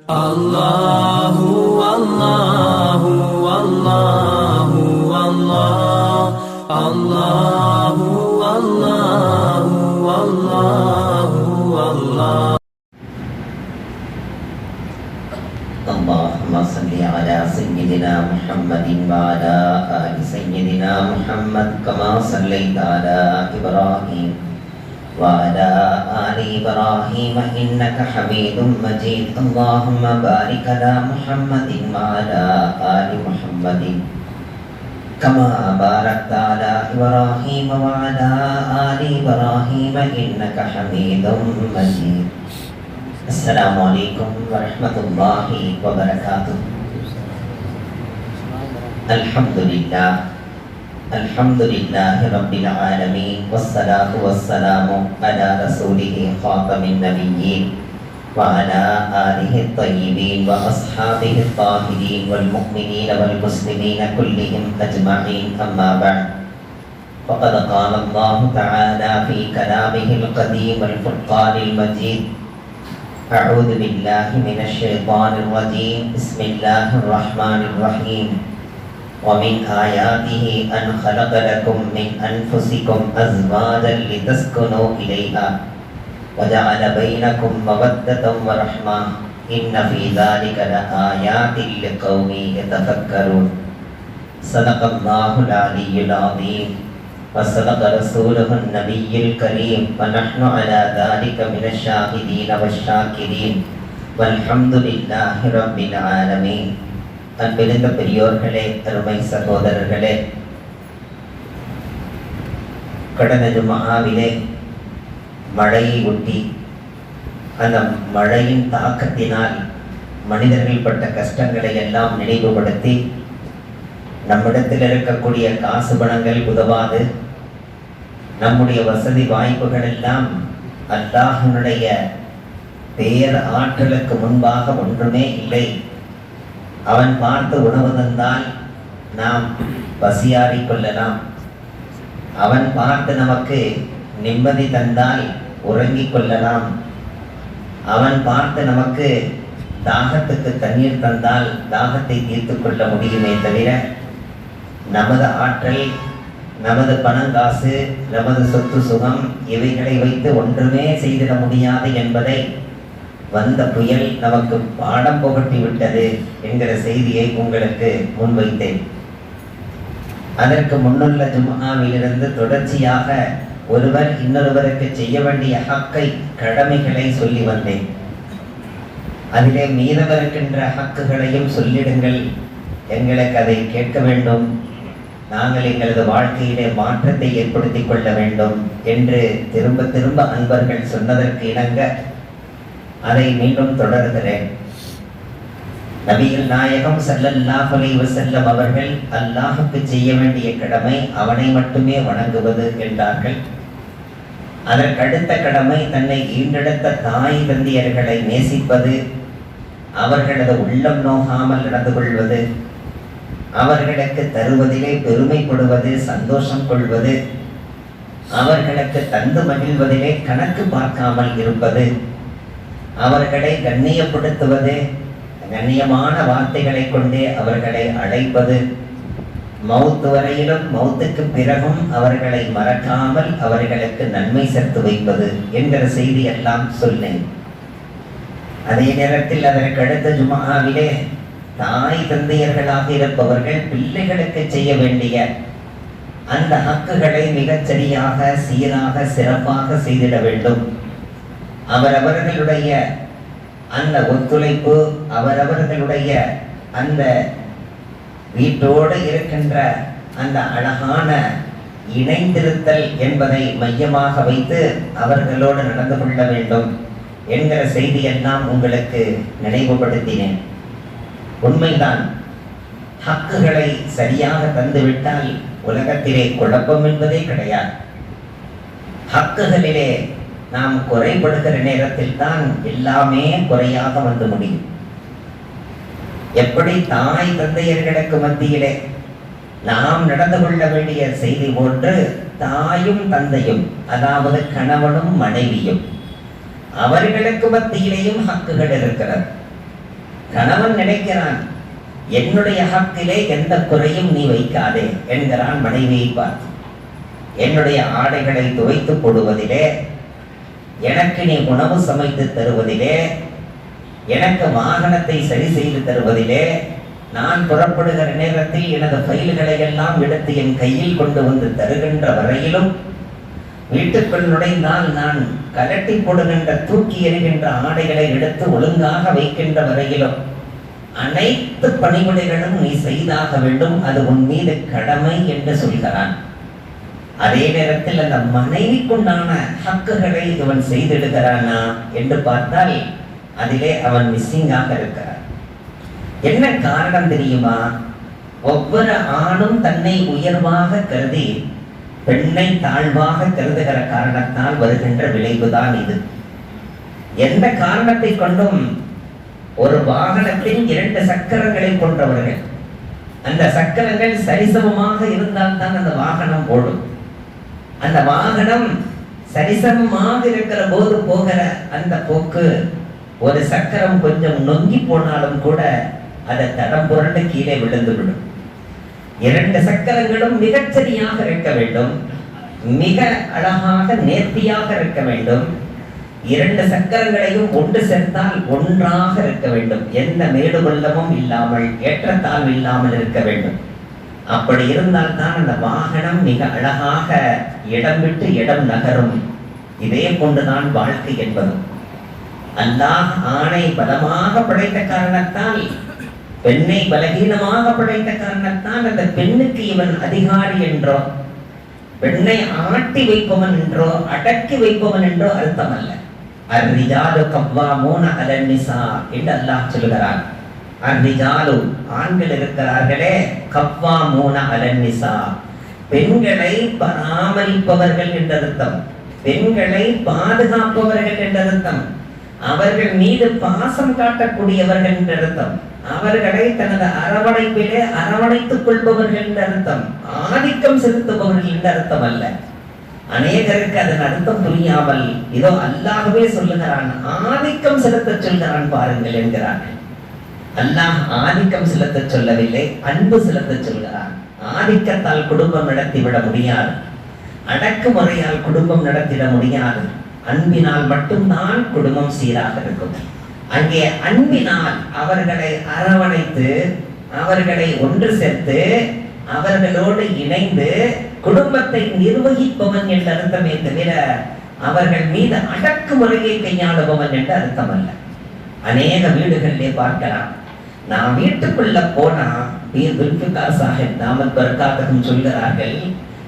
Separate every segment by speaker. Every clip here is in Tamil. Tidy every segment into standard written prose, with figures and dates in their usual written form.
Speaker 1: Allahu Allahu Allahu Allah Allahu Allahu Allahu Allah.
Speaker 2: اللهم صل على سيدنا محمد وعلى آل سيدنا محمد كما صليت على إبراهيم وعلى آل إبراهيم إنك حميد مجيد. اللهم بارك على محمد وعلى آل محمد كما باركت على إبراهيم وعلى آل إبراهيم إنك حميد مجيد. السلام عليكم ورحمة الله وبركاته. الحمد لله رب العالمين والصلاة والسلام على رسوله خاتم النبيين وعلى آله الطيبين وأصحابه الطاهرين والمؤمنين والمسلمين كلهم أجمعين. أما بعد، فقد قال الله تعالى في كلامه القديم الفرقان المجيد: أعوذ بالله من الشيطان الرجيم. بسم الله الرحمن الرحيم. ومن آياته أن خلق لكم من أنفسكم أزواجا لتسكنوا إليها وجعل بينكم مودة ورحمة إن في ذلك لآيات لقوم يتفكرون. صدق الله العلي العظيم وصدق رسوله النبي الكريم ونحن على ذلك من الشاهدين والشاكرين والحمد لله رب العالمين. அன்பிருந்த பெரியோர்களே, அருமை சகோதரர்களே, கடந்த ஜும்ஆவிலே மழையை ஒட்டி அந்த மழையின் தாக்கத்தினால் மனிதர்கள் பட்ட கஷ்டங்களை எல்லாம் நினைவுபடுத்தி, நம்மிடத்தில் இருக்கக்கூடிய காசு பணங்கள் உதவாது, நம்முடைய வசதி வாய்ப்புகள் எல்லாம் அல்லாஹ்வுடைய பேர் ஆற்றலுக்கு முன்பாக ஒன்றுமே இல்லை. அவன் பார்த்து உணவு தந்தால் நாம் பசியாறிக் கொள்ளலாம், அவன் பார்த்து நமக்கு நிம்மதி தந்தால் உறங்கிக் கொள்ளலாம், அவன் பார்த்து நமக்கு தாகத்துக்கு தண்ணீர் தந்தால் தாகத்தை தீர்த்து கொள்ள முடியுமே தவிர, நமது ஆற்றல், நமது பணங்காசு, நமது சொத்து சுகம் இவைகளை வைத்து ஒன்றுமே செய்திட முடியாது என்பதை வந்த புயல் நமக்கு பாடம் புகட்டி விட்டது என்கிற செய்தியை உங்களுக்கு முன்வைத்தேன். அதற்கு முன்னுள்ள ஜும்ஆவிலிருந்து தொடர்ச்சியாக ஒருவர் இன்னொருவருக்கு செய்ய வேண்டிய ஹக்கை, கடமைகளை சொல்லி வந்தேன். அதிலே மீதமிருக்கின்ற ஹக்குகளையும் சொல்லிடுங்கள், எங்களுக்கு அதை கேட்க வேண்டும், நாங்கள் எங்களது வாழ்க்கையிலே மாற்றத்தை ஏற்படுத்திக் கொள்ள வேண்டும் என்று திரும்ப திரும்ப அன்பர்கள் சொன்னதற்கு இணங்க அதை மீண்டும் தொடர்கிறேன். நபிகள் நாயகம் ஸல்லல்லாஹு அலைஹி வஸல்லம் அவர்கள் அல்லாஹ்வுக்கு செய்ய வேண்டிய கடமை அவனை மட்டுமே வணங்குவது என்றார்கள். அதற்கடுத்த கடமை தன்னை ஈண்டெடுத்த தாய் தந்தையர்களை நேசிப்பது, அவர்களது உள்ளம் நோகாமல் நடந்து கொள்வது, அவர்களுக்கு தருவதிலே பெருமைப்படுவது, சந்தோஷம் கொள்வது, அவர்களுக்கு தந்து மகிழ்வதிலே கணக்கு பார்க்காமல் இருப்பது, அவர்களை கண்ணியப்படுத்துவது, கண்ணியமான வார்த்தைகளை கொண்டே அவர்களை அழைப்பது, மௌத்து வரையிலும் மௌத்துக்கு பிறகும் அவர்களை மறக்காமல் அவர்களுக்கு நன்மை சேர்த்து வைப்பது என்கிற செய்தி எல்லாம் சொன்னேன். அதே நேரத்தில் அதற்கு அடுத்த ஜும்ஆவிலே தாய் தந்தையர்களாக இருப்பவர்கள் பிள்ளைகளுக்கு செய்ய வேண்டிய அந்த ஹக்குகளை மிகச் சரியாக, சீராக, சிறப்பாக செய்திட வேண்டும். அவரவர்களுடைய அந்த ஒத்துழைப்பு, அவரவர்களுடைய அந்த வீட்டோடு இருக்கின்ற அந்த அழகான இணைந்திருத்தல் என்பதை மையமாக வைத்து அவர்களோடு நடந்து கொள்ள வேண்டும் என்கிற செய்தியெல்லாம் உங்களுக்கு நினைவுபடுத்தினேன். உண்மைதான், ஹக்குகளை சரியாக தந்துவிட்டால் உலகத்திலே குழப்பம் என்பதே கிடையாது. ஹக்குகளிலே நாம் குறைபடுகிற நேரத்தில் தான் எல்லாமே குறையாக வந்து முடியும். எப்படி தாய் தந்தையர்களுக்கு மத்தியிலே நாம் நடந்து கொள்ள வேண்டிய செய்தி போன்று தாயும் தந்தையும், அதாவது கணவனும் மனைவியும், அவர்களுக்கு மத்தியிலேயும் ஹக்குகள் இருக்கிறது. கணவன் நினைக்கிறான், என்னுடைய ஹக்கிலே எந்த குறையும் நீ வைக்காதே என்கிறான் மனைவியை பார்த்து. என்னுடைய ஆடைகளை துவைத்து போடுவதிலே, எனக்கு நீ உணவு சமைத்து தருவதிலே, எனக்கு வாகனத்தை சரி செய்து தருவதிலே, நான் புறப்படுகிற நேரத்தில் எனது ஃபைல்களை எல்லாம் எடுத்து என் கையில் கொண்டு வந்து தருகின்ற வரையிலும், வீட்டுக்குள் நுழைந்தால் நான் கலட்டி போடுகின்ற தூக்கி எறிகின்ற ஆடைகளை எடுத்து ஒழுங்காக வைக்கின்ற வரையிலும் அனைத்து பணிவிடைகளும் நீ செய்தாக வேண்டும், அது உன் மீது கடமை என்று சொல்கிறான். அதே நேரத்தில் அந்த மனைவிக்குண்டான ஹக்குகளை இவன் செய்திடுகிறானா என்று பார்த்தால் அதிலே அவன் மிஸ்ஸிங்காக இருக்கிறான். என்ன காரணம் தெரியுமா? ஒவ்வொரு ஆணும் தன்னை உயர்வாக கருதி பெண்ணை தாழ்வாக கருதுகிற காரணத்தால் வருகின்ற விளைவுதான் இது. எந்த காரணத்தை கொண்டும் ஒரு வாகனத்தின் 2 சக்கரங்களை கொண்டவர்கள், அந்த சக்கரங்கள் சரிசமமாக இருந்தால்தான் அந்த வாகனம் ஓடும். அந்த வாகனம் சரிசமமாக இருக்கிற போது போகிற அந்த போக்கு, ஒரு சக்கரம் கொஞ்சம் நொங்கி போனாலும் கூட அதை தடம் புரண்டு கீழே விழுந்து விடும். 2 சக்கரங்களும் மிகச்சரியாக இருக்க வேண்டும், மிக அழகாக நேர்த்தியாக இருக்க வேண்டும். 2 சக்கரங்களையும் ஒன்று சேர்த்தால் ஒன்றாக இருக்க வேண்டும், எந்த மேடு பள்ளமும் இல்லாமல் ஏற்றத்தாழ்வு இல்லாமல் இருக்க வேண்டும். அப்படி இருந்தால்தான் அந்த வாகனம் மிக அழகாக இடம் விட்டு இடம் நகரும். இதே போன்றுதான் வாழ்க்கை என்பதும். அல்லாஹ் ஆணை பலமாக படைத்த காரணத்தால், பெண்ணை பலகீனமாக படைத்த காரணத்தால் அந்த பெண்ணுக்கு இவன் அதிகாரி என்றோ, பெண்ணை ஆட்டி வைப்பவன் என்றோ, அடக்கி வைப்பவன் என்றோ அர்த்தம் அல்ல. அர்ரிஜாலு கவ்வாமூன அலன் நிஸா என்று அல்லாஹ் சொல்கிறான். அர்ரிஜாலு ஆண்கள் இருக்கிறார்களே, கவ்வாமூன அலன் நிஸா பெண்களை பராமரிப்பவர்கள் என்ற அர்த்தம், பெண்களை பாதுகாப்பவர்கள் என்ற அர்த்தம், அவர்கள் மீது பாசம் காட்டக்கூடியவர்கள் என்ற அர்த்தம், அவர்களை தனது அரவணைப்பிலே அரவணைத்துக் கொள்பவர்கள் என்ற அர்த்தம், ஆதிக்கம் செலுத்துபவர்கள் என்ற அர்த்தம் அல்ல. அநேகருக்கு அதன் அர்த்தம் புரியாமல் இதோ அல்லாஹ்வே சொல்லுகிறான், ஆதிக்கம் செலுத்த சொல்கிறான் பாருங்கள் என்கிறார்கள். அல்லாஹ் ஆதிக்கம் செலுத்த சொல்லவில்லை, அன்பு செலுத்த சொல்கிறான். ஆதிக்கத்தால் குடும்பம் நடத்திவிட முடியாது, அடக்குமுறையால் குடும்பம் நடத்திட முடியாது. அன்பினால் மட்டும்தான் குடும்பம் சீராக இருக்கும். அங்கே அன்பினால் அவர்களை அரவணைத்து, அவர்களை ஒன்று சேர்த்து, அவர்களோடு இணைந்து குடும்பத்தை நிர்வகிப்பவன் என்ற அர்த்தமே தவிர அவர்கள் மீது அடக்குமுறையை கையாளுபவன் என்ற அர்த்தம் அல்ல. அநேக வீடுகளிலே பார்க்கலாம், நான் வீட்டுக்குள்ள போனா பீர் துல்ஃபிகார் சாஹிப் தாமத் பர்காத்தகம் சொல்கிறார்கள்,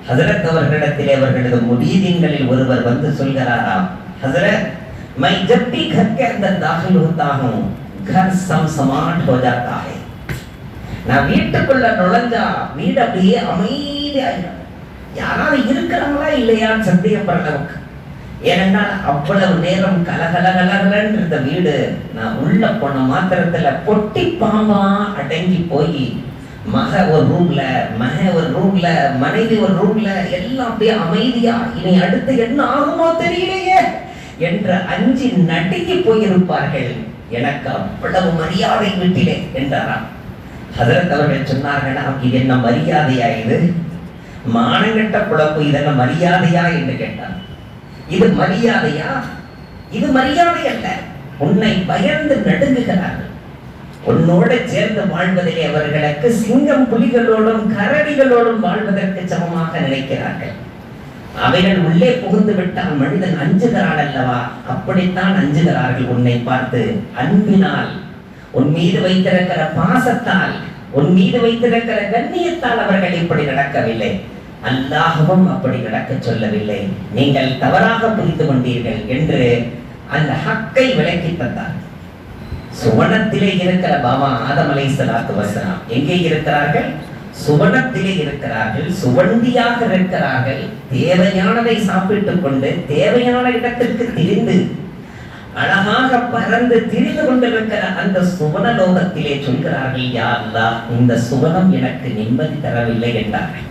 Speaker 2: ஹஜரத் அவர்களிடத்திலே அவர்களது முரீதீன்களில் ஒருவர் வந்து சொல்கிறாராம், ஹஜரத் मैं जब भी घर के अंदर दाखिल होता हूँ घर समसमाट हो जाता है. நான் வீட்டுக்குள்ள நுழைஞ்சா வீடு அப்படியே அமைதியாயிடும், யாராவது இருக்கிறாங்களா இல்லையான்னு சந்தேகப்படுற அளவுக்கு. ஏனென்றால் அவ்வளவு நேரம் கலகலகலன்னு இருந்த வீடு நான் உள்ள போன மாத்திரத்துல பொட்டி பாம்பா அடங்கி போய், மக ஒரு ரூம்ல, மக ஒரு ரூம்ல, மனைவி ஒரு ரூம்ல, எல்லாம் அப்படியே அமைதியா, இனி அடுத்து என்ன ஆகுமோ தெரியலையே என்று அஞ்சி நடுங்கி போயிருப்பார்கள். எனக்கு அவ்வளவு மரியாதை வீட்டிலே என்றாராம். ஹஜரத் அவர்கள் சொன்னார்களா, இது என்ன மரியாதையா, இது மானங்கட்ட குழப்பு, இதென்ன மரியாதையா என்று கேட்டார். இது மரியாதையா? இது மரியாதை அல்ல. உன்னை பயந்து நடுங்குகிறார்கள். உன்னோட சேர்ந்து வாழ்வதிலே அவர்களுக்கு சிங்கம் புலிகளோடும் கரடிகளோடும் வாழ்வதற்கு சமமாக நினைக்கிறார்கள். அவைகள் உள்ளே புகுந்து விட்டால் மனிதன் அஞ்சுகிறான் அல்லவா, அப்படித்தான் அஞ்சுகிறார்கள் உன்னை பார்த்து. அன்பினால், உன் மீது வைத்திருக்கிற பாசத்தால், உன் மீது வைத்திருக்கிற கண்ணியத்தால் அவர்கள் இப்படி நடக்கவில்லை. அல்லாஹ்வும் அப்படி நடக்க சொல்லவில்லை, நீங்கள் தவறாக புரிந்து கொண்டீர்கள் என்று அந்த ஹக்கை விளக்கி தந்தார். சுவனத்திலே இருக்கிற பாபா ஆதம் அலைஹிஸ்ஸலாத்து வஸலாம் எங்கே இருக்கிறார்கள்? சுவனத்திலே இருக்கிறார்கள், சுவண்டியாக இருக்கிறார்கள். தேவையானதை சாப்பிட்டுக் கொண்டு தேவையான இடத்திற்கு திரிந்து அழகாக பறந்து திரிந்து கொண்டிருக்கிற அந்த சுவனலோகத்திலே சொல்கிறார்கள், யா அல்லாஹ், இந்த சுவனம் எனக்கு நிம்மதி தரவில்லை என்றார்கள்.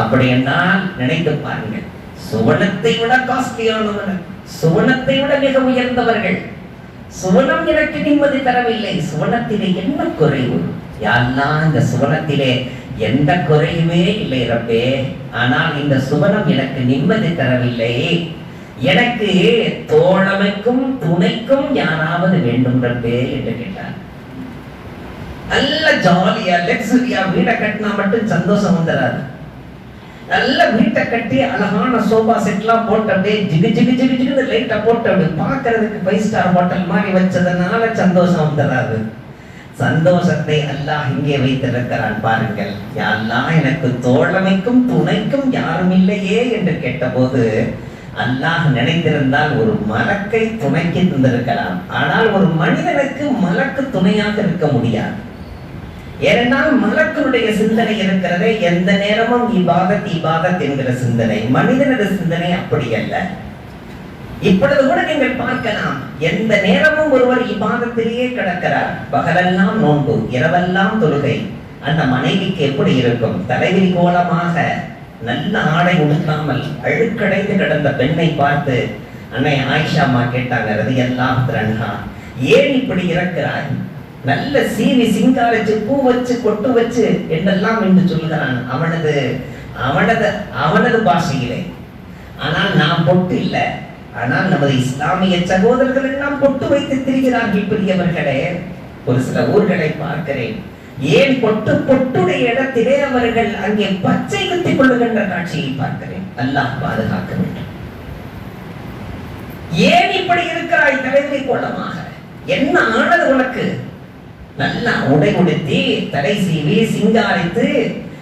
Speaker 2: அப்படி என்றால் நினைத்து பாருங்கள், சுவனத்தை விட காஸ்ட்லியானவர்கள், சுவனத்தை விட மிக உயர்ந்தவர்கள், சுவனம் எனக்கு நிம்மதி தரவில்லை, சுவனத்திலே என்ன குறைவு? யா அல்லாஹ், இந்த சுவனத்திலே எந்த குறையுமே இல்லை ரப்பே, ஆனால் இந்த சுவனம் எனக்கு நிம்மதி தரவில்லை, எனக்கு தோழமைக்கும் துணைக்கும் யாராவது வேண்டும் ரப்பே என்று கேட்டார். நல்ல ஜாலியா லக்ஸரியா வீட்டை கட்டினா மட்டும் சந்தோஷம் வந்துடாது. நல்ல வீட்டை கட்டி அழகான சோபா செட்லாம் போட்டு அப்படியே ஜிகு ஜிகு ஜிகு ஜிகு லைட்டை போட்டு அப்படி பார்க்கறதுக்கு 5 ஸ்டார் ஹோட்டல் மாதிரி வச்சதுனால சந்தோஷம் வந்துடாது. சந்தோஷத்தை அல்லாஹ் இங்கே வைத்திருக்கிறான் பாருங்கள். யா அல்லாஹ், எனக்கு தோழமைக்கும் துணைக்கும் யாரும் இல்லையே என்று கேட்டபோது அல்லாஹ் நினைத்திருந்தால் ஒரு மலக்கை துணைக்கு தந்திருக்கலாம். ஆனால் ஒரு மனிதனுக்கு மலக்கு துணையாக இருக்க முடியாது. ஏனென்றால் மலக்குடைய சிந்தனை இருக்கிறதே எந்த நேரமும் இபாதத் இபாதத் என்கிற சிந்தனை. மனிதனது சிந்தனை அப்படி அல்ல. இப்பொழுது கூட நீங்கள் பார்க்கலாம், எந்த நேரமும் ஒருவர் இபாதத்திலேயே கிடக்கிறார். பகலெல்லாம் நோன்பு, இரவெல்லாம் தொழுகை. அந்த மனைவிக்கு எப்படி இருக்கும்? தலைவிரி கோலமாக நல்ல ஆடை உடுக்காமல் அழுக்கடைந்து கிடந்த பெண்ணை பார்த்து அன்னை ஆயிஷா அம்மா கேட்டாங்க, ரலியல்லாஹு அன்ஹா, ஏன் இப்படி இருக்கிறாய்? நல்ல சீவி சிங்காரிச்சு பூ வச்சு கொட்டு வச்சு என்றெல்லாம் என்று சொல்கிறான் அவனது பாஷையிலே. ஆனால் நாம் பொட்டு இல்லை. ஆனால் நமது இஸ்லாமிய சகோதரர்கள் எல்லாம் பொட்டு வைத்து திரிகிறார்கள் பெரியவர்களே. ஒரு சில ஊர்களை பார்க்கிறேன், ஏன் பொட்டுடைய இடத்திலே அவர்கள் அங்கே பச்சை குத்திக் கொள்ளுகின்ற காட்சியை பார்க்கிறேன். அல்லாஹ் பாதுகாக்க வேண்டும். ஏன் இப்படி இருக்கிறாய் தலைவிரி கோலமாக? என்ன ஆனது உனக்கு? நல்லா உடை உடுத்தி தலை சீவி சிங்காரித்து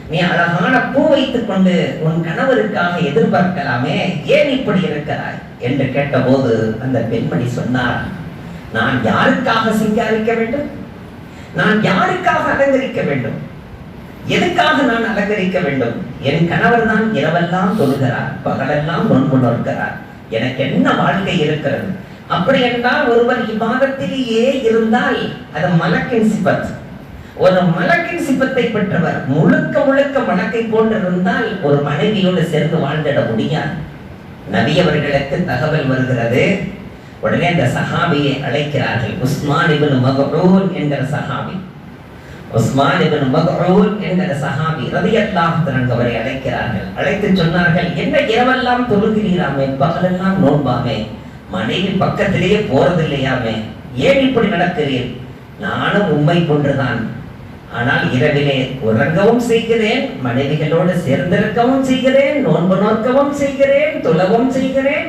Speaker 2: நீ அழகான பூ வைத்துக் கொண்டு உன் கணவருக்காக எதிர்பார்க்கலாமே, ஏன் இப்படி இருக்கிறாய் என்று கேட்டபோது அந்த பெண்மணி சொன்னார், நான் யாருக்காக சிங்காரிக்க வேண்டும்? நான் யாருக்காக அலங்கரிக்க வேண்டும்? எதுக்காக நான் அலங்கரிக்க வேண்டும்? என் கணவர் தான் இரவெல்லாம் தொழுகிறார், பகலெல்லாம் நோன்பு நோக்கிறார். எனக்கு என்ன வாழ்க்கை இருக்கிறது? அப்படி என்றால் ஒருவர் இபாதத்திலேயே இருந்தால் அது மலக்கின் சிபத். ஒரு மலக்கின் சிபத்தை பெற்றவர் முழுக்க முழுக்க மலக்கை போன்று இருந்தால் ஒரு மனைவியோடு சேர்ந்து வாழ்ந்திட முடியாது. நபி அவர்களுக்கு தகவல் வருகிறது. உடனே அந்த சஹாபியை அழைக்கிறார்கள். உஸ்மான் இப்னு மக்ஊன் என்கிற சஹாபி, உஸ்மான் இப்னு மக்ஊன் என்கிற சஹாபி ரலியல்லாஹு அன்ஹு அவரை அழைக்கிறார்கள். அழைத்து சொன்னார்கள், என்ன இரவெல்லாம் தொழுகிறீராமே, பகலெல்லாம் நோன்பாமே, மனைவி பக்கத்திலேயே போறதில்லையாமே, ஏன் இப்படி நடக்கிறீர்? நானும் உம்மை போன்றுதான், ஆனால் இரவிலே உறங்கவும் செய்கிறேன், மனைவிகளோடு சேர்ந்திருக்கவும் செய்கிறேன், நோன்பு நோக்கவும் செய்கிறேன், தொழவும் செய்கிறேன்,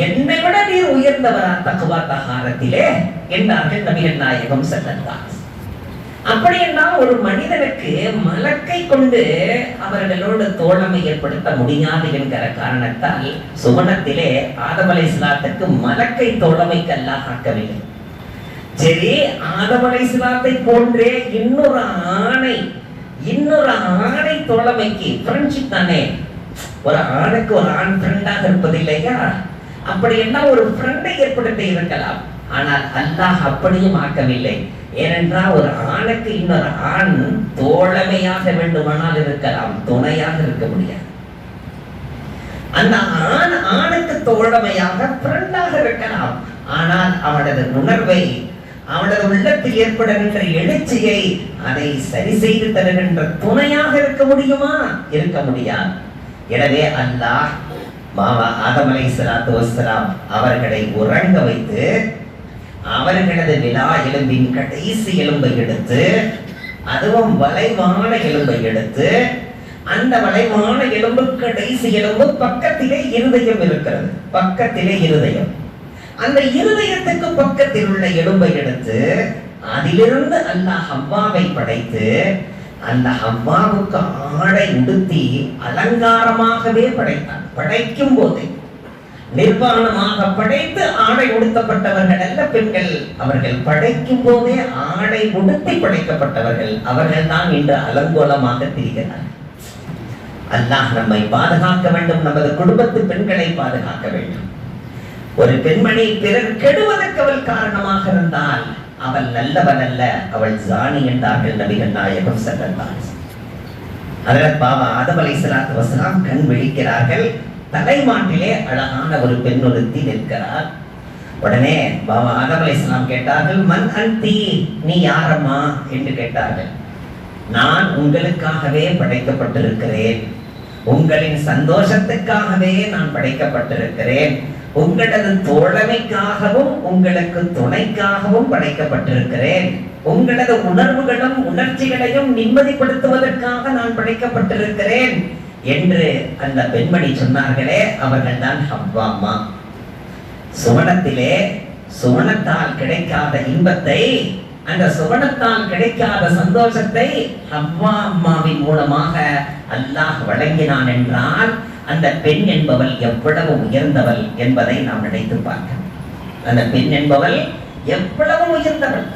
Speaker 2: என்னை விட நீர் உயர்ந்தவரா தக்வா தஹாரத்திலே என்றார்கள் நபிகள் நாயகம் ஸல்லல்லாஹு அலைஹி வஸல்லம். அப்படி என்றால் ஒரு மனிதனுக்கு மலக்கை கொண்டு அவர்களோடு தோழமை ஏற்படுத்த முடியாது என்கிற காரணத்தால் சுவனத்திலே ஆதம் அலைஹிஸ்ஸலாத்துக்கு மலக்கை தோழமைக்கு அல்லாஹ் ஆக்கவில்லை. சரி, ஆதம் அலைஹிஸ்ஸலாத்தை போன்றே இன்னொரு ஆணை தோழமைக்கு ஃப்ரெண்ட்ஷிப் தானே, ஒரு ஆணுக்கு ஒரு ஆண் ஃப்ரெண்டாக இருப்பதில்லையா? அப்படி என்ன ஒரு ஃப்ரெண்டை ஏற்படுத்தி இருக்கலாம். ஆனால் அல்லாஹ் அப்படியும் ஆக்கவில்லை. ஏனென்றால் ஒரு ஆணுக்கு இன்னொரு ஆண் தோழமையாக வேண்டுமானால் இருக்கலாம், துணையாக இருக்க முடியாது. அந்த ஆணுக்கு தோழமையாக ஃப்ரெண்டாக இருக்கலாம். ஆனால் அவனது உணர்வை, அவனது உள்ளத்தில் ஏற்படுகின்ற எழுச்சியை அதை சரி செய்து தருகின்ற துணையாக இருக்க முடியுமா? இருக்க முடியாது. எனவே அல்லாஹ் ஆதம் அலைஹிஸ்ஸலாத்து வஸ்ஸலாம் அவர்களை உறங்க வைத்து அவர்களது விலா எலும்பின் கடைசி எலும்பை எடுத்து, அதுவும் வளைவான எலும்பை எடுத்து, அந்த வளைவான எலும்பு கடைசி எலும்பு பக்கத்திலே இருதயம் இருக்கிறது, பக்கத்திலே இருதயம், அந்த இருதயத்துக்கு பக்கத்தில் உள்ள எலும்பை எடுத்து அதிலிருந்து அல்லாஹ் ஹவ்வாவை படைத்து அந்த ஹவ்வாவுக்கு ஆடை உடுத்தி அலங்காரமாகவே படைத்தான். படைக்கும் போதே நிர்வாணமாக படைத்து ஆடை உடுத்தப்பட்டவர்கள் அல்ல பெண்கள். அவர்கள் படைக்கும் போதே ஆடை உடுத்தி படைக்கப்பட்டவர்கள். அவர்கள் தான் இன்று அலங்கோலமாக திரிகிறார்கள். அல்லாஹ் நம்மை பாதுகாக்க வேண்டும், நமது குடும்பத்து பெண்களை பாதுகாக்க வேண்டும். ஒரு பெண்மணி பிறர் கெடுவதற்கு அவள் காரணமாக இருந்தால் அவள் நல்லவன் அல்ல, அவள் ஜானி என்றார்கள் நபிகள் நாயகம் ஸல்லல்லாஹு அலைஹி வஸல்லம். ஹஜ்ரத் பாபா ஆதம் அலைஹிஸ்ஸலாத்து வஸலாம் கண் விழிக்கிறார்கள். தலைமாட்டிலே அழகான ஒரு பெண் ஒருத்தி நிற்கிறார். உடனே பாபா ஆதம் அலைஹிஸ்ஸலாம் கேட்டார்கள், மன் அன்தி, நீ யாரம்மா என்று கேட்டார்கள். நான் உங்களுக்காகவே படைக்கப்பட்டிருக்கிறேன், உங்களின் சந்தோஷத்துக்காகவே நான் படைக்கப்பட்டிருக்கிறேன், உங்களது தோழமைக்காகவும் உங்களுக்கு துணைக்காகவும் படைக்கப்பட்டிருக்கிறேன், உங்களது உணர்வுகளும் உணர்ச்சிகளையும் நிம்மதிப்படுத்துவதற்காக நான் படைக்கப்பட்டிருக்கிறேன் என்று அந்த பெண்மணி சொன்னார்களே, அவர்கள் தான் ஹவ்வா அம்மா. சுவனத்திலே சுவனத்தால் கிடைக்காத இன்பத்தை, அந்த சுவனத்தால் கிடைக்காத சந்தோஷத்தை ஹவ்வா அம்மாவின் மூலமாக அல்லாஹ் வழங்கினான் என்றால் அந்த பெண் என்பவள் எவ்வளவு உயர்ந்தவள் என்பதை நாம் நினைத்து பார்க்க. அந்த பெண் என்பவள் எவ்வளவு உயர்ந்தவள்.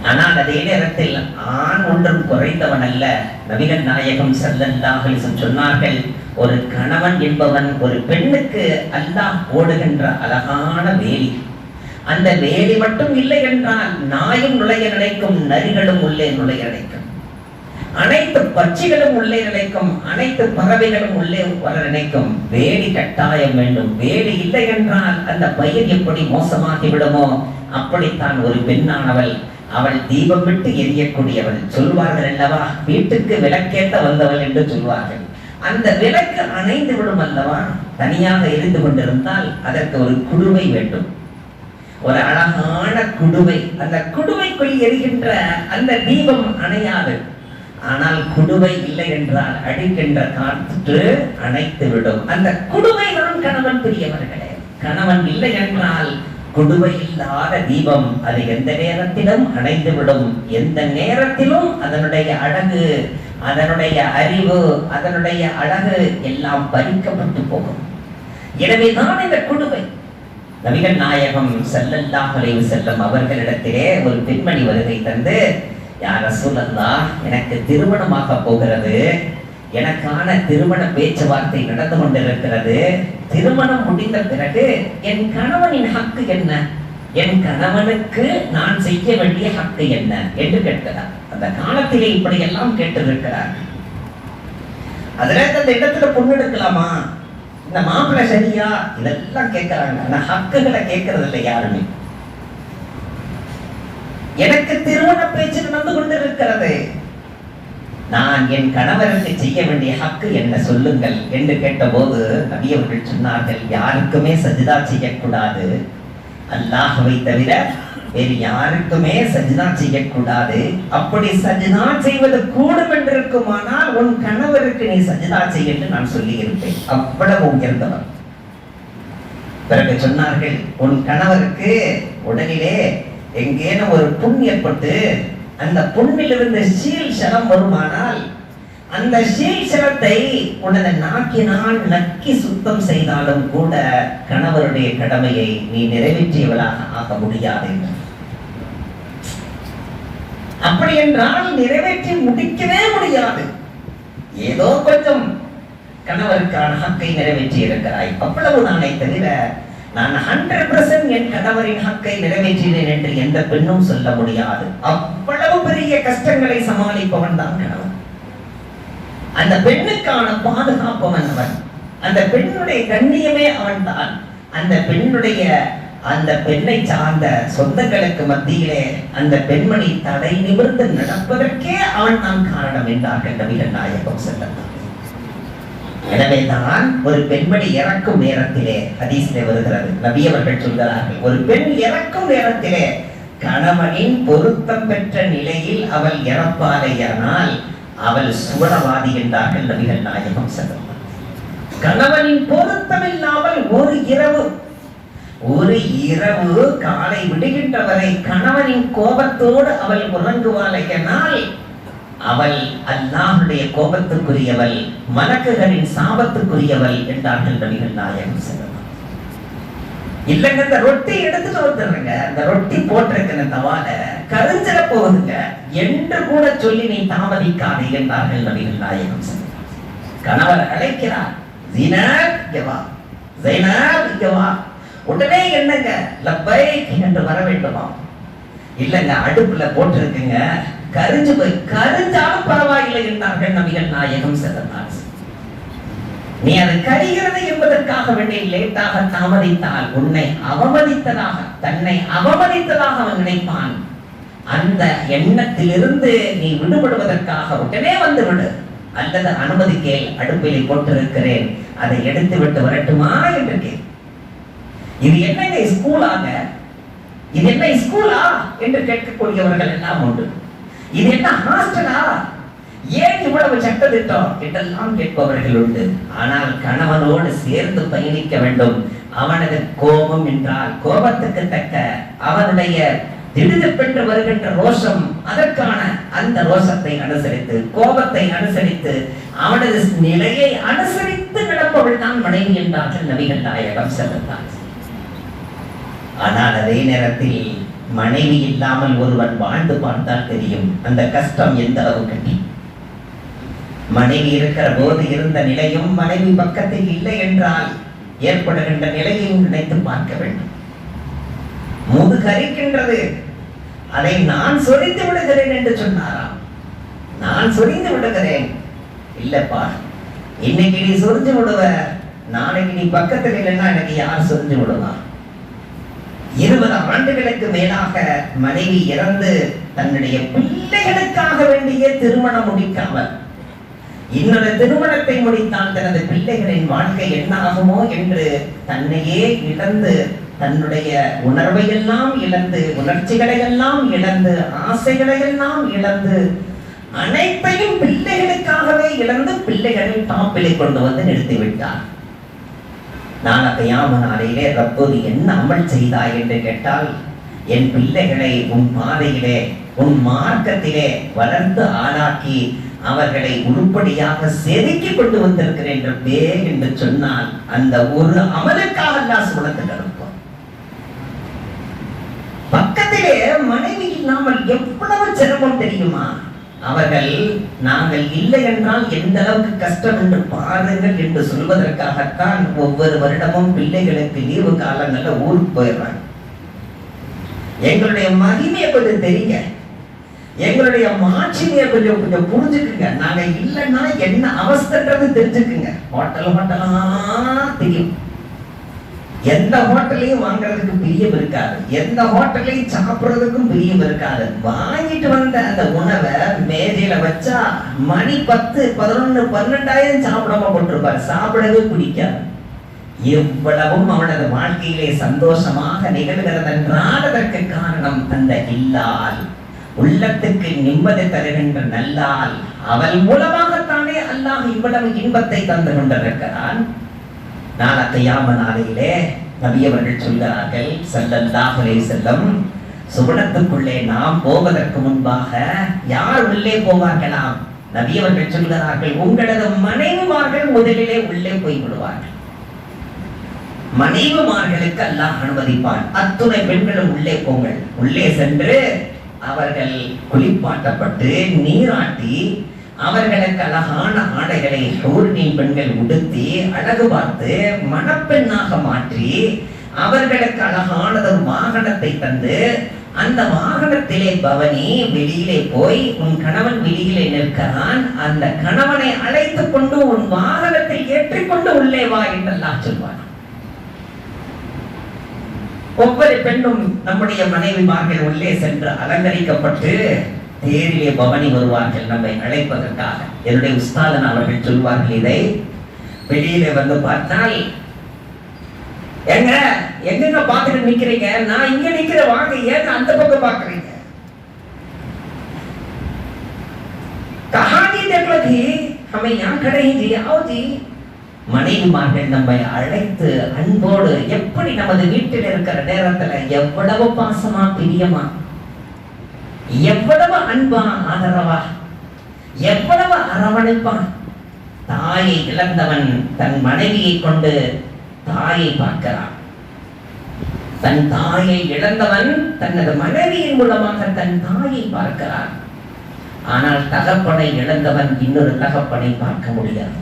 Speaker 2: ஆனால் அதே நேரத்தில் ஆண் ஒன்றும் குறைந்தவன் அல்ல. நபிகள் நாயகம் ஸல்லல்லாஹு அலைஹி வஸல்லம் சொன்னார்கள், ஒரு கணவன் என்பவன் ஒரு பெண்ணுக்கு அல்லாஹ் போடுகின்ற அழகான வேலி. அந்த வேலி மட்டும் இல்லை என்றால் நாயும் நுழைய நினைக்கும், நரிகளும் உள்ளே நுழைய நினைக்கும், அனைத்து பட்சிகளும் உள்ளே நினைக்கும், அனைத்து பறவைகளும் உள்ளே வர நினைக்கும். வேலி கட்டாயம் வேண்டும். வேலி இல்லை என்றால் அந்த பயிர் எப்படி மோசமாகி விடுமோ அப்படித்தான் ஒரு பெண்ணானவள். அவள் தீபம் விட்டு எரியக்கூடியவள். சொல்வார்கள் அல்லவா, வீட்டுக்கு விளக்கேற்ற வந்தவள் என்று சொல்வார்கள். அந்த விளக்கு அணைந்து விடும் அல்லவா, தனியாக எரிந்து கொண்டிருந்தால் அதற்கு ஒரு குடுவை வேண்டும், ஒரு அழகான குடுவை. அந்த குடுவைக்குள் எரிகின்ற அந்த தீபம் அணையாது. ஆனால் குடுவை இல்லை என்றால் அடிக்கின்ற காற்று அணைத்து விடும். அந்த குடுவை தான் கணவன். பிரியவர்களே, கணவன் இல்லை என்றால் குடுவை இல்லாத தீபம் அது எந்த நேரத்திலும் அணைந்து விடும். எந்த நேரத்திலும் அதனுடைய அழகு, அதனுடைய அறிவு, அதனுடைய அழகு எல்லாம் பறிக்கப்பட்டு போகும். எனவேதான் இந்த குடுவை. நபிகள் நாயகம் ஸல்லல்லாஹு அலைஹி வஸல்லம் அவர்களிடத்திலே ஒரு பெண்மணி வருகை தந்து, யா ரசூலல்லாஹ், எனக்கு திருமணமாக போகிறது, எனக்கான திருமண பேச்சுவார்த்தை நடந்து கொண்டிருக்கிறது, திருமணம் முடிந்த பிறகு என் கணவனின் ஹக்கு என்ன, என் கணவனுக்கு நான் செய்ய வேண்டிய ஹக்கு என்ன என்று கேட்கிறார். அந்த காலத்திலே இப்படி எல்லாம் கேட்டிருக்கிறார். அதுல அந்த இடத்துல பொண்ணு எடுக்கலாமா, இந்த மாப்பிள்ளை சரியா, இதெல்லாம் கேட்கிறாங்க. ஆனா ஹக்குகளை கேட்கறது இல்லை யாருமே. எனக்கு திருமண பேச்சு நடந்து கொண்டிருக்கிறது, நான் என் கணவருக்கு செய்ய வேண்டிய ஹக்கு என்ன சொல்லுங்கள் என்று கேட்டபோது நபி அவர்கள் சொன்னார்கள், யாருக்குமே சஜ்தா செய்யக்கூடாது, அல்லாஹ்வை தவிர வேறு யாருக்குமே சஜ்தா செய்யக்கூடாது. அப்படி சஜ்தா செய்வது கூடும் என்றிருக்குமானால் உன் கணவருக்கு நீ சஜ்தா செய்ய என்று நான் சொல்லி இருப்பேன். அவ்வளவு உயர்ந்தவர். பிறகு சொன்னார்கள், உன் கணவருக்கு உடலிலே எங்கேனும் ஒரு புண் ஏற்பட்டு அந்த புண்ணிலிருந்து சீல் சலம் வருமானால் அந்த சீல் சலத்தை உனது நாக்கினால் நக்கி சுத்தம் செய்தாலும் கூட கணவருடைய கடமையை நீ நிறைவேற்றியவளாக ஆக முடியாது. அப்படி என்றால் நிறைவேற்றி முடிக்கவே முடியாது. ஏதோ கொஞ்சம் கணவருக்கான ஹக்கை நிறைவேற்றி இருக்கிறாய், அவ்வளவுதானே தவிர நான் 100% என் கணவரின் ஹக்கை நிறைவேற்றினேன் என்று எந்த பெண்ணும் சொல்ல முடியாது. அவ்வளவு பெரிய கஷ்டங்களை சமாளிப்பவன் தான் கணவன். அந்த பெண்ணுக்கான பாதுகாப்பவன் அவன். அந்த பெண்ணுடைய கண்ணியமே அவன் தான். அந்த பெண்ணை சார்ந்த சொந்தங்களுக்கு மத்தியிலே அந்த பெண்மணி தடை நிமிர்ந்து நடப்பதற்கே அவன் தான் காரணம் என்றார்கள் நபிகள் நாயகம் ஸல்லல்லாஹு. எனவேதான் ஒரு பெண்மணி இறக்கும் நேரத்திலே ஹதீஸிலே வருகிறது, நபி அவர்கள் சொல்கிறார்கள், ஒரு பெண் இறக்கும் நேரத்திலே கணவனின் பொருத்தம் பெற்ற நிலையில் அவள் இறப்பாலேயானால் அவள் சுவனவாதி என்றார்கள் நபிகள் நாயகம் ஸல்லல்லாஹு. கணவனின் பொருத்தம் இல்லாமல் ஒரு இரவு காலை விடுகின்ற வரை கணவனின் கோபத்தோடு அவள் உறங்குவாளேயானால் அவள் அல்லாஹ்வுடைய கோபத்துக்குரியவள், மலக்குகளின் சாபத்துக்குரியவள் என்றார்கள் நபிகள் நாயகம் ஸல்லல்லாஹு. இல்லங்க, இந்த ரொட்டி எடுத்துட்டு வந்துடுறங்க, இந்த ரொட்டி போட்டிருக்கிற தவால கரிஞ்சிட போகுதுங்க என்று கூட சொல்லி நீ தாமதிக்காதே என்றார்கள் நபிகள் நாயகம் ஸல்லல்லாஹு. கணவர் அழைக்கிறார், ஜீனப் இங்க வா, ஜைனப் இங்க வா. உடனே என்னங்க லப்பைக் என்று வர வேண்டுமா? இல்லங்க, அடுப்புல போட்டிருக்குங்க, கரிஞ்சாலும் பரவாயில்லை என்றார்கள் நபிகள் நாயகம் ஸல்லல்லாஹு. நீ அது கரிகிறது என்பதற்காக வேண்டிய லேட்டாக தாமதித்தால் உன்னை அவமதித்ததாக, தன்னை அவமதித்ததாக அவன் நினைப்பான். அந்த எண்ணத்திலிருந்து நீ விடுபடுவதற்காக உடனே வந்து விடு. அல்லது அனுமதி கேள், அடுப்பிலை போட்டிருக்கிறேன், அதை எடுத்து விட்டு வரட்டுமா என்று கேள். இது என்னங்க ஸ்கூலாக, இது என்ன ஸ்கூலா என்று கேட்கக்கூடியவர்கள் எல்லாம் உண்டு. இது என்ன ஹாஸ்டலா, ஏன் இவ்வளவு சட்டத்திட்டம் என்றெல்லாம் கேட்பவர்கள் உண்டு. ஆனால் கணவனோடு சேர்ந்து பயணிக்க வேண்டும். அவனது கோபம் என்றால் கோபத்துக்கு தக்க அவனுடைய திடுதப்பெற்று வருகின்ற ரோஷம், அதற்கான அந்த ரோஷத்தை அனுசரித்து, கோபத்தை அனுசரித்து, அவனது நிலையை அனுசரித்து நடப்பவள் தான் மனைவி என்றார்கள் நபிகள் நாயகம் ஸல்லல்லாஹு அலைஹி வஸல்லம். ஆனால் அதே நேரத்தில் மனைவி இல்லாமல் ஒருவன் வாழ்ந்து பார்த்தால் தெரியும் அந்த கஷ்டம் எந்த அளவு கட்டி. மனைவி இருக்கிற போது இருந்த நிலையும் மனைவி பக்கத்தில் இல்லை என்றால் ஏற்படுகின்ற நிலையையும் நினைத்து பார்க்க வேண்டும். முதுகரிக்கின்றது, அதை நான் சொரிந்து விடுகிறேன் என்று சொன்னாராம். நான் சொரிந்து விடுகிறேன் இல்லப்பா, இன்னைக்கு நீ சொரிஞ்சு விடுவ, நாளைக்கு நீ பக்கத்தில் இல்லைன்னா எனக்கு யார் சொரிஞ்சு விடுவா? 20 ஆண்டுகளுக்கு மேலாக மனைவி இறந்து தன்னுடைய பிள்ளைகளுக்காக வேண்டிய திருமணம் முடிக்காமல் இன்னொரு திருமணத்தை முடித்தால் தனது பிள்ளைகளின் வாழ்க்கை என்ன ஆகுமோ என்று தன்னையே இழந்து, தன்னுடைய உணர்வை எல்லாம் இழந்து, உணர்ச்சிகளை எல்லாம் இழந்து, ஆசைகளை எல்லாம் இழந்து, அனைத்தையும் பிள்ளைகளுக்காகவே இழந்து பிள்ளைகளை டாப்பிலே கொண்டு வந்து நிறுத்திவிட்டார். நான் கியாமத் நாளிலே ரப்போது என்ன அமல் செய்தாய் என்று கேட்டால், என் பிள்ளைகளை உன் பாதையிலே, உன் மார்க்கத்திலே வளர்ந்து ஆளாக்கி அவர்களை உருப்படியாக செதுக்கி கொண்டு வந்திருக்கிறேன் என்று சொன்னால் அந்த ஒரு அமலுக்காக அல்லாஹ் சுவனத்துக்கு அனுப்புவான். பக்கத்திலே மனைவி இல்லாமல் எவ்வளவு சிரமம் தெரியுமா? அவர்கள் நாங்கள் இல்லை என்றால் எந்த அளவுக்கு கஷ்டம் என்று பாருங்கள் என்று சொல்வதற்காகத்தான் ஒவ்வொரு வருடமும் பிள்ளைகளுக்கு லீவு காலங்கள்ல ஊருக்கு போயிடுறாங்க. எங்களுடைய மகிமையை கொஞ்சம் தெரியுங்க, எங்களுடைய மாட்சிமையை கொஞ்சம் கொஞ்சம் புரிஞ்சுக்குங்க. நாங்க இல்லைன்னா என்ன அவஸ்தைன்றது தெரிஞ்சுக்குங்க. ஹோட்டலா தெரியும், எந்த ஹோட்டலையும் வாங்குறதுக்கு பிரியம் இருக்காது, எந்த ஹோட்டலையும் சாப்பிடுறதுக்கும் பிரியம் இருக்காது. வாங்கிட்டு வந்த அந்த உணவை மேஜையில வச்சா மணி 10, 11, 12 சாப்பிடாம போட்டிருப்பாரு, சாப்பிடவே பிடிக்காது. எவ்வளவும் அவனது வாழ்க்கையிலே சந்தோஷமாக நிகழ்கிறது என்றால் அதற்கு காரணம் அந்த இல்லால், உள்ளத்துக்கு நிம்மதி தருகின்ற நல்லால், அவள் மூலமாகத்தானே அல்லாஹ் இவ்வளவு இன்பத்தை தந்து கொண்டிருக்கிறான். நாளை கியாமத் நாளிலே நபி அவர்கள் சொல்கிறார்கள் ஸல்லல்லாஹு அலைஹி வஸல்லம், சுவனத்துக்குள்ளே நாம் போவதற்கு முன்பாக யார் உள்ளே போவார்களாம்? நபி அவர்கள் சொல்கிறார்கள், உங்களது மனைவிமார்கள் முதலிலே உள்ளே போய் விடுவார்கள். மனைவிமார்களுக்கு அல்லாஹ் அனுமதிப்பான், அத்துணை பெண்களும் உள்ளே போங்கள். உள்ளே சென்று அவர்கள் குளிப்பாட்டப்பட்டு நீராட்டி அவர்களுக்கு அழகான ஆடைகளை ஹூர்னீன் பெண்கள் உடுத்தி அழகு பார்த்து மணப்பெண்ணாக மாற்றி அவர்களுக்கு அழகானது வாகனத்தை தந்து அந்த வாகனத்திலே பவனி வெளியிலே போய் உன் கணவன் வெளியிலே நிற்கிறான், அந்த கணவனை அழைத்துக் கொண்டு உன் வாகனத்தை ஏற்றிக்கொண்டு உள்ளே வா என்றெல்லாம் சொல்வார். ஒவ்வொரு பெண்ணும் நம்முடைய மனைவிமார்கள் உள்ளே சென்று அலங்கரிக்கப்பட்டு தேரிலே பவனி வருவார்கள் நம்மை அழைப்பதற்காக. என்னுடைய உஸ்தாதன் அவர்கள் சொல்வார்கள், இதை வெளியிலே வந்து பார்த்தால், எங்க பாத்துட்டு நிக்கிறீங்க? நான் இங்க நிக்கிற, வாங்க, ஏன் அந்த பக்கம் பாக்குறீங்க? கஹானி தேக்லதி ஹமே யஹான் खड़े ही जी, आओ जी. மனைவிமார்கள் நம்மை அழைத்து அன்போடு, எப்படி நமது வீட்டில் இருக்கிற நேரத்துல எவ்வளவு பாசமா பிரியமா, எவ்வளவு அன்பா ஆதரவா, எவ்வளவு அரவணைப்பா. தாயை இழந்தவன் தன் மனைவியை கொண்டு தாயை பார்க்கிறான். தன் தாயை இழந்தவன் தனது மனைவியின் மூலமாக தன் தாயை பார்க்கிறான். ஆனால் தகப்பனை இழந்தவன் இன்னொரு தகப்பனை பார்க்க முடியாது.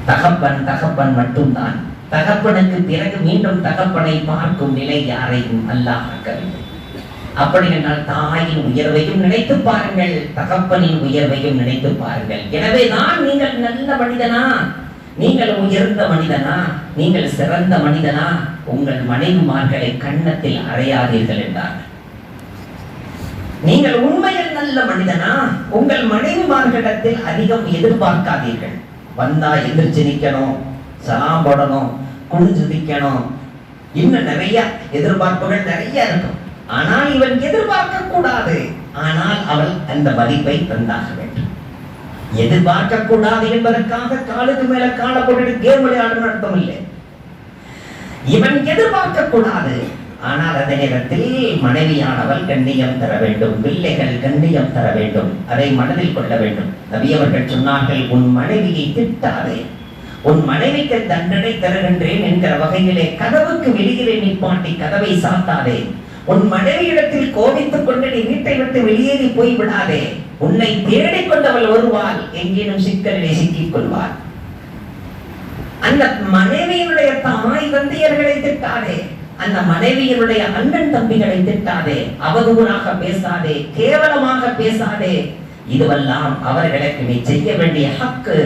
Speaker 2: தகப்பன் மட்டும்தான். தகப்பனுக்கு பிறகு மீண்டும் தகப்பனை பார்க்கும் நிலை யாரையும் அல்லாஹ் ஆக்கவில்லை. அப்படி என்றால் தாயின் உயர்வையும் நினைத்து பாருங்கள், தகப்பனின் உயர்வையும் நினைத்து பாருங்கள். எனவே தான் நீங்கள் நல்ல மனிதனா, நீங்கள் உயர்ந்த மனிதனா, நீங்கள் சிறந்த மனிதனா, உங்கள் மனைவிமார்களை கன்னத்தில் அறையாதீர்கள் என்றார்கள். நீங்கள் உண்மையில் நல்ல மனிதனா, உங்கள் மனைவிமார்களிடத்தில் அதிகம் எதிர்பார்க்காதீர்கள். வந்தா எந்திரிச்சு நிக்கணும், சலாம் போடணும், குனிஞ்சு நிக்கணும், இன்னும் நிறைய எதிர்பார்ப்புகள் நிறைய இருக்கும். ஆனால் இவன் எதிர்பார்க்க கூடாது. ஆனால் அவள் அந்த மதிப்பை தந்தாக வேண்டும். எதிர்பார்க்க கூடாது என்பதற்காக காலுக்கு மேல கால போட்டு கேம் விளையாடும் அர்த்தம் இல்லை. இவன் எதிர்பார்க்க கூடாது. ஆனால் அதே நேரத்தில் மனைவியானவள் கண்ணியம் தர வேண்டும், பிள்ளைகள் கண்ணியம் தர வேண்டும். அதை மனதில் கொள்ள வேண்டும். நபி அவர்கள் சொன்னார்கள், உன் மனைவியை திட்டாதே, உன் மனைவிக்கு தண்டனை தருகின்றேன் என்கிற வகையிலே கதவுக்கு வெளியிலே நிப்பாட்டி கதவை சாத்தாதே. உன் மனைவியிடத்தில் கோபித்துக் கொண்டு நீ வீட்டை விட்டு வெளியேறி போய் விடாதே. உன்னை தேடிக்கொண்டவள் வருவாள், எங்கேனும் சிக்கலிலே சிக்கிக் கொள்வாள். அந்த மனைவியினுடைய தாய் தந்தையர்களை திட்டாதே, அந்த மனைவியினுடைய அண்ணன் தம்பிகளை திட்டாதே, அவதூறாக பேசாதே, கேவலமாக பேசாதே. இதுவெல்லாம் அவர்களுக்கு நீ செய்ய வேண்டிய ஹக்கு.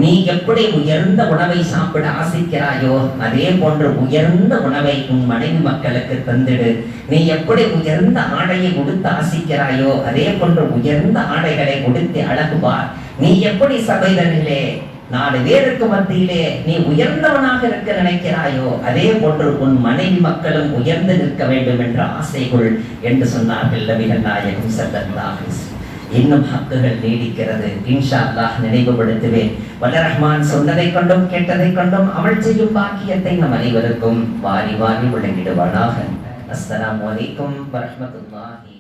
Speaker 2: நீ எப்படி உயர்ந்த உணவை சாப்பிட ஆசைக்கிறாயோ அதே போன்று உயர்ந்த உணவை உன் மனைவி மக்களுக்கு தந்திடு. நீ எப்படி உயர்ந்த ஆடையை உடுத்த ஆசைக்கிறாயோ அதே போன்று உயர்ந்த ஆடைகளை உடுத்தி அழகுவார். நீ எப்படி சபைதனிலே 4 பேருக்கு மத்தியிலே நீ உயர்ந்தவனாக இருக்க நினைக்கிறாயோ அதே போன்று உன் மனைவி மக்களும் உயர்ந்து நிற்க வேண்டும் என்ற ஆசைகள் என்று சொன்னார்கள் நபிகள் நாயகம் ஸல்லல்லாஹு அலைஹி வஸல்லம். இன்னும் ஹக்குகள் நீடிக்கிறது. இன்ஷா அல்லாஹ் நினைவுபடுத்துவேன். வல்ல ரஹ்மான் சொன்னதை கொண்டும் கேட்டதை கொண்டும் அமல் செய்யும் பாக்கியத்தை நம் அனைவருக்கும் வாரி வாரி வழங்கிடுவானாக. அஸ்ஸலாமு அலைக்கும் வரஹ்மத்துல்லாஹி